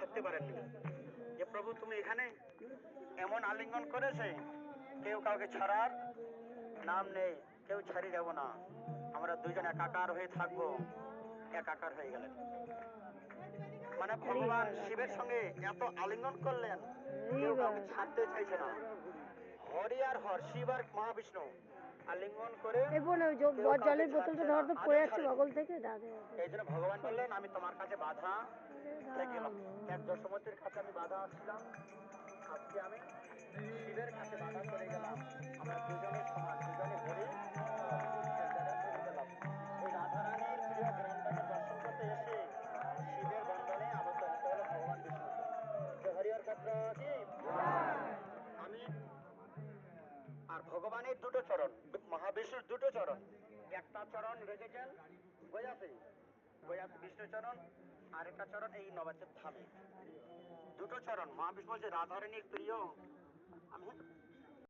থাকতে পারেননি, যে প্রভু তুমি এখানে এমন আলিঙ্গন করেছে কেউ কাউকে ছাড়ার নাম নেই, কেউ ছাড়িয়ে যাব না, আমরা দুজন একাকার হয়ে থাকবো। একাকার হয়ে গেলেন, মানে ভগবান শিবের সঙ্গে এত আলিঙ্গন করলেন কেউ কাউকে ছাড়তে চাইছে না। হরি আর হর, শিব আর মহাবিষ্ণু আলিঙ্গন করে জলের বোতলটা ধর তো পড়ে যাচ্ছে বগল থেকে। এই জন্য ভগবান বললেন আমি তোমার কাছে বাধা গেলাম, এক যশোমতির কাছে আমি বাধা আসছিলাম, আজকে আমি শিবের কাছে বাধা চলে গেলাম। আমরা দুজনের সমান, দুজনে হরি গেলাম। এই রাধারানীর প্রিয় বৃন্দাবনে দর্শন করতে এসে শিবের বন্ধনে আবদ্ধ হতে হলো ভগবান বিষ্ণুকে। যে হরিহর ক্ষেত্র কি আমি আর ভগবানের দুটো চরণ, মহাবিষ্ণুর দুটো চরণ, একটা চরণ রেখেছেন গয়াতে, গয়াতে বিষ্ণু চরণ, আর একটা চরণ এই নবাচের ধামে। দুটো চরণ মহাবিষ্ণু যে রাধারানীর প্রিয়, আমি